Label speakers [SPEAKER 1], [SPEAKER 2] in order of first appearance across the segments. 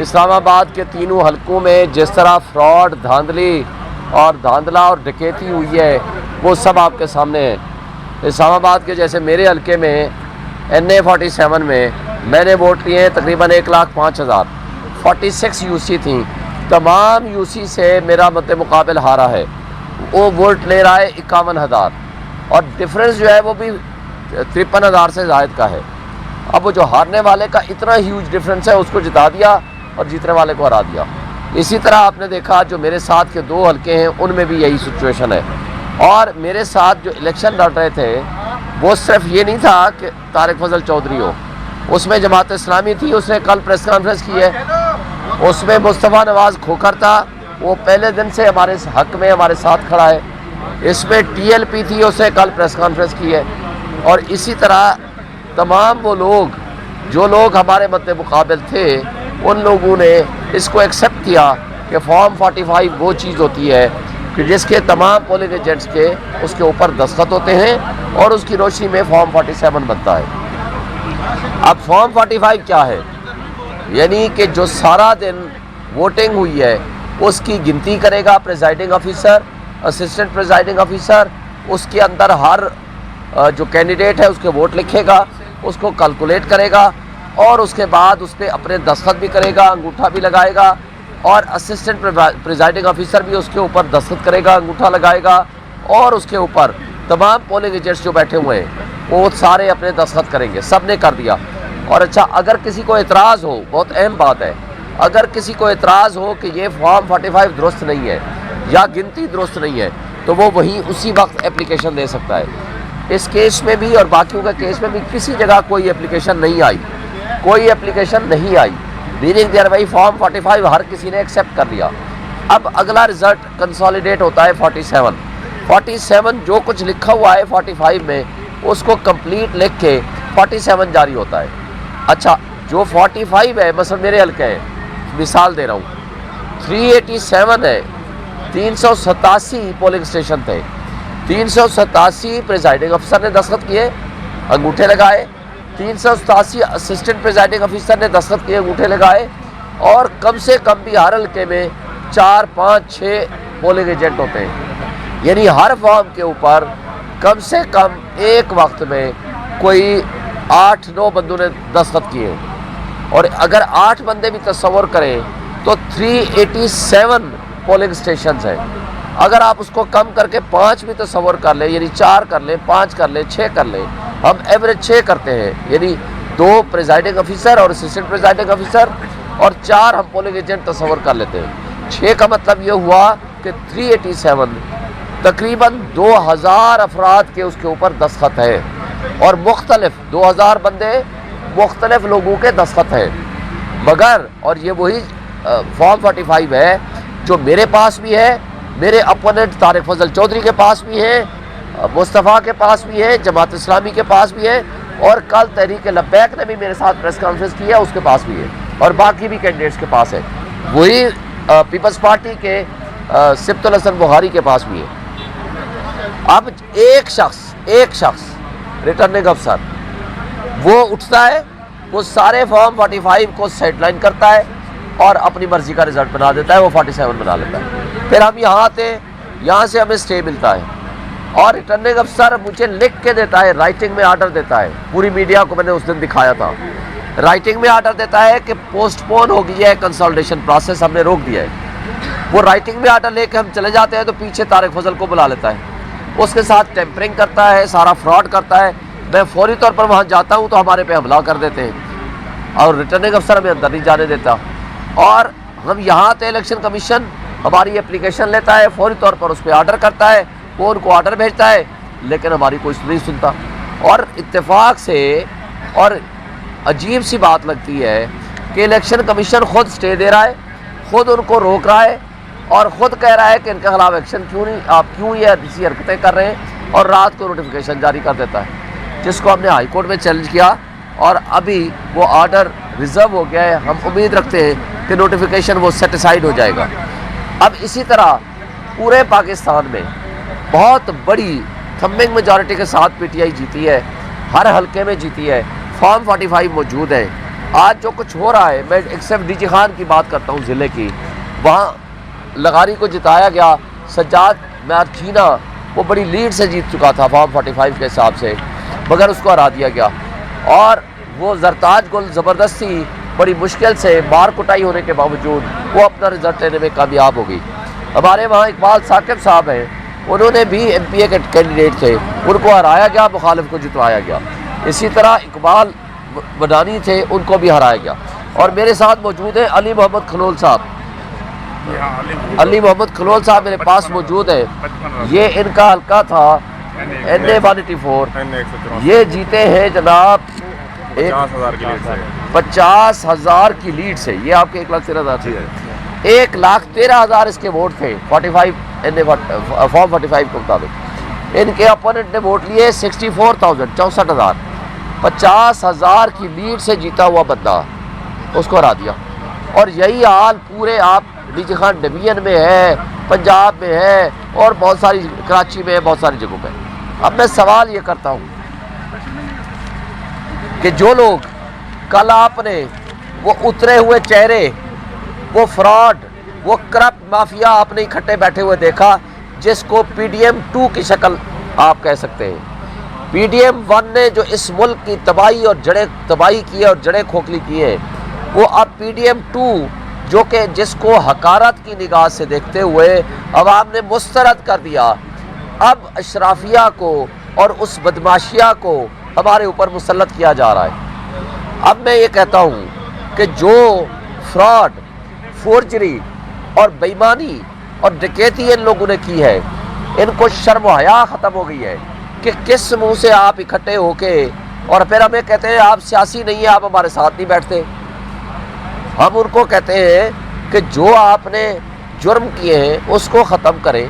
[SPEAKER 1] اسلام آباد کے تینوں حلقوں میں جس طرح فراڈ، دھاندلا اور ڈکیتی ہوئی ہے وہ سب آپ کے سامنے ہے۔ اسلام آباد کے جیسے میرے حلقے میں NA47 میں میں نے ووٹ لیے ہیں تقریباً 1,05,000، 46 UC تھیں، تمام UC سے میرا مد مقابل ہارا ہے، وہ ووٹ لے رہا ہے 51,000، اور ڈفرنس جو ہے وہ بھی 53,000 سے زائد کا ہے۔ اب وہ جو ہارنے والے کا اتنا ہیوج ڈفرنس ہے اس کو جتا دیا اور جیتنے والے کو ہرا دیا۔ اسی طرح آپ نے دیکھا جو میرے ساتھ کے 2 حلقے ہیں ان میں بھی یہی سچویشن ہے، اور میرے ساتھ جو الیکشن لڑ رہے تھے وہ صرف یہ نہیں تھا کہ طارق فضل چودھری ہو، اس میں جماعت اسلامی تھی، اس نے کل پریس کانفرنس کی ہے، اس میں مصطفیٰ نواز کھوکھر تھا، وہ پہلے دن سے ہمارے حق میں ہمارے ساتھ کھڑا ہے، اس میں TLP تھی، اس نے کل پریس کانفرنس کی ہے، اور اسی طرح تمام وہ لوگ جو لوگ ہمارے مد مقابل تھے ان لوگوں نے اس کو ایکسیپٹ کیا کہ فارم 45 وہ چیز ہوتی ہے کہ جس کے تمام پولنگ ایجنٹس کے اس کے اوپر دستخط ہوتے ہیں اور اس کی روشنی میں فارم 47 بنتا ہے۔ اب فارم 45 کیا ہے؟ یعنی کہ جو سارا دن ووٹنگ ہوئی ہے اس کی گنتی کرے گا presiding officer, assistant presiding officer, اس کے اندر ہر جو کینڈیڈیٹ ہے اس کے ووٹ لکھے گا، اس کو کیلکولیٹ کرے گا، اور اس کے بعد اس پہ اپنے دستخط بھی کرے گا، انگوٹھا بھی لگائے گا، اور اسسٹنٹ پریزائڈنگ آفیسر بھی اس کے اوپر دستخط کرے گا، انگوٹھا لگائے گا، اور اس کے اوپر تمام پولنگ ایجنٹس جو بیٹھے ہوئے ہیں وہ سارے اپنے دستخط کریں گے۔ سب نے کر دیا۔ اور اچھا، اگر کسی کو اعتراض ہو، بہت اہم بات ہے، اگر کسی کو اعتراض ہو کہ یہ فارم 45 درست نہیں ہے یا گنتی درست نہیں ہے تو وہ وہیں اسی وقت اپلیکیشن دے سکتا ہے۔ اس کیس میں بھی اور باقیوں کے کیس میں بھی کسی جگہ کوئی اپلیکیشن نہیں آئی، کوئی اپلیکیشن نہیں آئی، میننگ دیئر بھائی فارم 45 ہر کسی نے ایکسیپٹ کر لیا۔ اب اگلا رزلٹ کنسالیڈیٹ ہوتا ہے 47 جو کچھ لکھا ہوا ہے 45 میں اس کو کمپلیٹ لکھ کے 47 جاری ہوتا ہے۔ اچھا، جو 45 ہے مثلا میرے حلقے ہیں، مثال دے رہا ہوں، 387 ہے، 387 پولنگ اسٹیشن تھے، 387 پریزائڈنگ افسر نے دستخط کیے، انگوٹھے لگائے، 387 اسسٹنٹ پریزائڈنگ افیسر نے دستخط کیے، انگوٹھے لگائے، اور کم سے کم بھی ہر حلقے میں 4، 5، 6 پولنگ ایجنٹ ہوتے ہیں، یعنی ہر فارم کے اوپر کم سے کم ایک وقت میں کوئی 8-9 بندوں نے دستخط کیے، اور اگر 8 بندے بھی تصور کریں تو 387 پولنگ اسٹیشنز ہیں۔ اگر آپ اس کو کم کر کے 5 بھی تصور کر لیں، یعنی 4 کر لیں، 5 کر لیں، 6 کر لیں، ہم ایوریج 6 کرتے ہیں، یعنی 2 پریزائڈنگ آفیسر اور اسسٹنٹ پریزائڈنگ آفیسر اور 4 ہم پولنگ ایجنٹ تصور کر لیتے ہیں۔ 6 کا مطلب یہ ہوا کہ 387 تقریباً 2000 افراد کے اس کے اوپر دستخط ہے، اور مختلف 2000 بندے مختلف لوگوں کے دستخط ہیں، مگر اور یہ وہی فارم 45 ہے جو میرے پاس بھی ہے، میرے اپوننٹ طارق فضل چودھری کے پاس بھی ہے، مصطفیٰ کے پاس بھی ہے، جماعت اسلامی کے پاس بھی ہے، اور کل تحریک لبیک نے بھی میرے ساتھ پریس کانفرنس کی ہے، اس کے پاس بھی ہے، اور باقی بھی کینڈیڈیٹس کے پاس ہے، وہی پیپلز پارٹی کے سبط الحسن بخاری کے پاس بھی ہے۔ اب ایک شخص ریٹرننگ افسر وہ اٹھتا ہے، وہ سارے فارم 45 کو سیٹ لائن کرتا ہے اور اپنی مرضی کا رزلٹ بنا دیتا ہے، وہ 47 بنا لیتا ہے۔ پھر ہم یہاں آتے ہیں، یہاں سے ہمیں سٹے ملتا ہے، اور ریٹرننگ افسر مجھے لکھ کے دیتا ہے، رائٹنگ میں آرڈر دیتا ہے، پوری میڈیا کو میں نے اس دن دکھایا تھا، رائٹنگ میں آرڈر دیتا ہے کہ پوسٹ پون ہو گئی ہے کنسلٹیشن پروسیس، ہم نے روک دیا ہے۔ وہ رائٹنگ میں آرڈر لے کے ہم چلے جاتے ہیں تو پیچھے طارق فضل کو بلا لیتا ہے، اس کے ساتھ ٹیمپرنگ کرتا ہے، سارا فراڈ کرتا ہے، میں فوری طور پر وہاں جاتا ہوں تو ہمارے پہ حملہ کر دیتے ہیں، اور ریٹرننگ افسر ہمیں اندر نہیں جانے دیتا، اور ہم یہاں آتے الیکشن کمیشن ہماری اپلیکیشن لیتا ہے، فوری طور پر اس پہ آرڈر کرتا ہے، وہ ان کو آرڈر بھیجتا ہے، لیکن ہماری کوئی نہیں سنتا۔ اور اتفاق سے اور عجیب سی بات لگتی ہے کہ الیکشن کمیشن خود سٹے دے رہا ہے، خود ان کو روک رہا ہے، اور خود کہہ رہا ہے کہ ان کے خلاف ایکشن کیوں نہیں، آپ کیوں یہ ایسی حرکتیں کر رہے ہیں، اور رات کو نوٹیفیکیشن جاری کر دیتا ہے، جس کو ہم نے ہائی کورٹ میں چیلنج کیا، اور ابھی وہ آرڈر ریزرو ہو گیا ہے، ہم امید رکھتے ہیں کہ نوٹیفیکیشن وہ سیٹیسفائیڈ ہو جائے گا۔ اب اسی طرح پورے پاکستان میں بہت بڑی تھمبنگ میجورٹی کے ساتھ PTI جیتی ہے، ہر حلقے میں جیتی ہے، فارم 45 موجود ہے، آج جو کچھ ہو رہا ہے، میں ایک صرف ڈی جی خان کی بات کرتا ہوں ضلع کی، وہاں لغاری کو جتایا گیا، سجاد میارچینا وہ بڑی لیڈ سے جیت چکا تھا فارم 45 کے حساب سے، مگر اس کو ہرا دیا گیا، اور وہ زرتاج گل زبردستی بڑی مشکل سے مار کٹائی ہونے کے باوجود وہ اپنا رزلٹ لینے میں کامیاب ہو گئی۔ ہمارے وہاں اقبال ثاقب صاحب ہیں، انہوں نے بھی ایم پی اے کے کینڈیڈیٹ تھے، ان کو ہرایا گیا، مخالف کو جتوایا گیا۔ اسی طرح اقبال وڈانی تھے، ان کو بھی ہرایا گیا۔ اور میرے ساتھ موجود ہیں علی محمد کھلول صاحب، علی محمد کھلول صاحب میرے پاس موجود ہے۔ یہ ان کا حلقہ تھا NA-184، یہ جیتے ہیں جناب 50,000 کی لیڈ سے، یہ آپ کے 1,13,000 سے 1,13,000 اس کے ووٹ تھے 45 فارم 45 کے مطابق۔ ان کے اپوننٹ نے ووٹ لیے 64,000 64,000، 50,000 کی لیڈ سے جیتا ہوا بندہ، اس کو ہرا دیا۔ اور یہی حال پورے آپ ڈی جی خان ڈویژن میں ہے، پنجاب میں ہے، اور بہت ساری کراچی میں ہے، بہت ساری جگہوں پہ۔ اب میں سوال یہ کرتا ہوں کہ جو لوگ کل آپ نے وہ اترے ہوئے چہرے، وہ فراڈ، وہ کرپٹ مافیا آپ نے اکٹھے بیٹھے ہوئے دیکھا، جس کو PDM-2 کی شکل آپ کہہ سکتے ہیں۔ PDM-1 نے جو اس ملک کی تباہی اور تباہی کی ہے اور جڑیں کھوکھلی کی ہیں، وہ اب PDM-2 جو کہ جس کو حقارت کی نگاہ سے دیکھتے ہوئے عوام نے مسترد کر دیا، اب اشرافیہ کو اور اس بدماشیہ کو ہمارے اوپر مسلط کیا جا رہا ہے۔ اب میں یہ کہتا ہوں کہ جو فراڈ، فورجری اور بےایمانی اور ڈکیتی ان لوگوں نے کی ہے، ان کو شرم و حیا ختم ہو گئی ہے کہ کس منہ سے آپ اکٹھے ہو کے اور پھر ہمیں کہتے ہیں آپ سیاسی نہیں ہیں، آپ ہمارے ساتھ نہیں بیٹھتے۔ ہم ان کو کہتے ہیں کہ جو آپ نے جرم کیے ہیں اس کو ختم کریں۔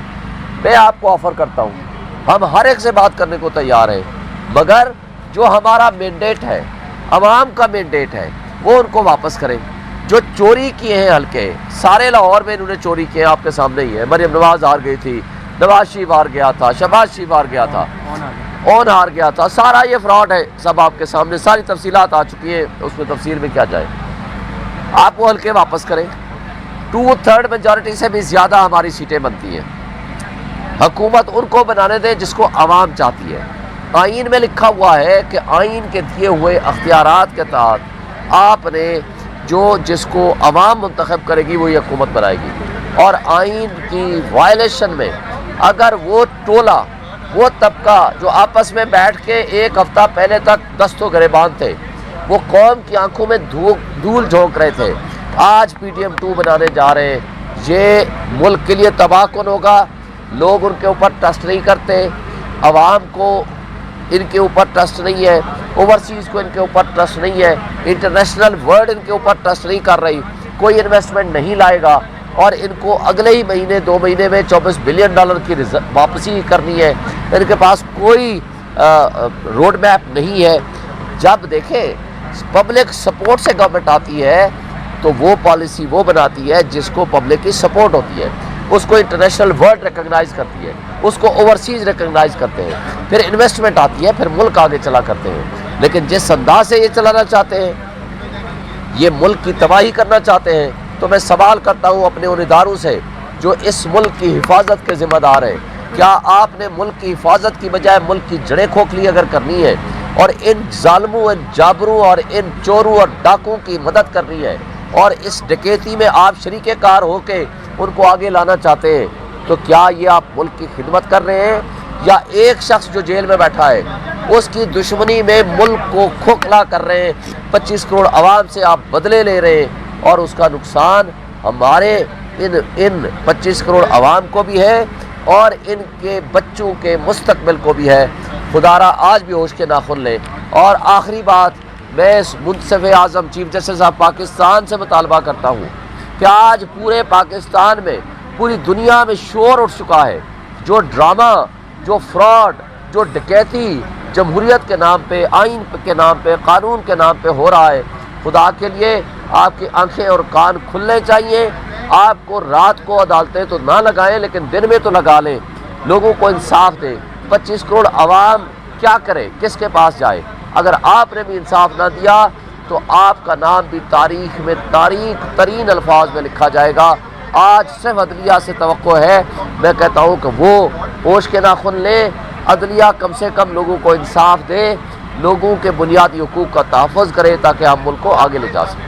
[SPEAKER 1] میں آپ کو آفر کرتا ہوں، ہم ہر ایک سے بات کرنے کو تیار ہیں، مگر جو ہمارا مینڈیٹ ہے، عوام کا مینڈیٹ ہے، وہ ان کو واپس کریں۔ جو چوری کیے ہیں حلقے، سارے لاہور میں انہوں نے چوری کیے ہیں، آپ کے سامنے ہی ہے۔ مریم نواز ہار گئی تھی، نواز شریف ہار گیا تھا، شہباز شریف ہار گیا تھا، اون ہار گیا تھا، سارا یہ فراڈ ہے، سب آپ کے سامنے ساری تفصیلات آ چکی ہیں، اس میں تفصیل میں کیا جائے۔ آپ وہ حلقے واپس کریں، 2/3 میجارٹی سے بھی زیادہ ہماری سیٹیں بنتی ہیں۔ حکومت ان کو بنانے دیں جس کو عوام چاہتی ہے۔ آئین میں لکھا ہوا ہے کہ آئین کے دیے ہوئے اختیارات کے تحت آپ نے جس کو عوام منتخب کرے گی وہی حکومت بنائے گی، اور آئین کی وائلیشن میں اگر وہ ٹولہ، وہ طبقہ جو آپس میں بیٹھ کے ایک ہفتہ پہلے تک دستوں گریبان تھے، وہ قوم کی آنکھوں میں دھول جھونک رہے تھے، آج PDM-2 بنانے جا رہے ہیں، یہ ملک کے لیے تباہ کن ہوگا۔ لوگ ان کے اوپر ٹرسٹ نہیں کرتے، عوام کو ان کے اوپر ٹرسٹ نہیں ہے، اوورسیز کو ان کے اوپر ٹرسٹ نہیں ہے، انٹرنیشنل ورلڈ ان کے اوپر ٹرسٹ نہیں کر رہی، کوئی انویسٹمنٹ نہیں لائے گا، اور ان کو اگلے ہی مہینے 2 مہینے میں $24 بلین کی واپسی کرنی ہے۔ ان کے پاس کوئی روڈ میپ نہیں ہے۔ جب دیکھیں پبلک سپورٹ سے گورنمنٹ آتی ہے تو وہ پالیسی وہ بناتی ہے جس کو پبلک کی سپورٹ ہوتی ہے، اس کو انٹرنیشنل ورلڈ ریکگنائز کرتی ہے، اس کو اوورسیز ریکگنائز کرتے ہیں، پھر انویسٹمنٹ آتی ہے، پھر ملک آگے چلا کرتے ہیں۔ لیکن جس انداز سے یہ چلانا چاہتے ہیں، یہ ملک کی تباہی کرنا چاہتے ہیں، تو میں سوال کرتا ہوں اپنے ان اداروں سے جو اس ملک کی حفاظت کے ذمہ دار ہیں، کیا آپ نے ملک کی حفاظت کی بجائے ملک کی جڑیں کھوکھلی اگر کرنی ہے اور ان ظالموں، ان جابروں اور ان چوروں اور ڈاکوں کی مدد کرنی ہے اور اس ڈکیتی میں آپ شریک کار ہو کے ان کو آگے لانا چاہتے ہیں، تو کیا یہ آپ ملک کی خدمت کر رہے ہیں، یا ایک شخص جو جیل میں بیٹھا ہے اس کی دشمنی میں ملک کو کھوکھلا کر رہے ہیں، 25 کروڑ عوام سے آپ بدلے لے رہے ہیں، اور اس کا نقصان ہمارے ان 25 کروڑ عوام کو بھی ہے اور ان کے بچوں کے مستقبل کو بھی ہے۔ خدارا آج بھی ہوش کے ناخن لیں۔ اور آخری بات، میں منصف اعظم چیف جسٹس آف پاکستان سے مطالبہ کرتا ہوں کہ آج پورے پاکستان میں، پوری دنیا میں شور اٹھ چکا ہے، جو ڈرامہ، جو فراڈ، جو ڈکیتی جمہوریت کے نام پہ، آئین کے نام پہ، قانون کے نام پہ ہو رہا ہے، خدا کے لیے آپ کی آنکھیں اور کان کھلنے چاہیے۔ آپ کو رات کو عدالتیں تو نہ لگائیں لیکن دن میں تو لگا لیں، لوگوں کو انصاف دیں۔ 25 کروڑ عوام کیا کرے، کس کے پاس جائے؟ اگر آپ نے بھی انصاف نہ دیا تو آپ کا نام بھی تاریخ میں تاریخ ترین الفاظ میں لکھا جائے گا۔ آج صرف عدلیہ سے توقع ہے، میں کہتا ہوں کہ وہ ہوش کے ناخن لیں، عدلیہ کم سے کم لوگوں کو انصاف دے، لوگوں کے بنیادی حقوق کا تحفظ کرے تاکہ ہم ملک کو آگے لے جا سکیں۔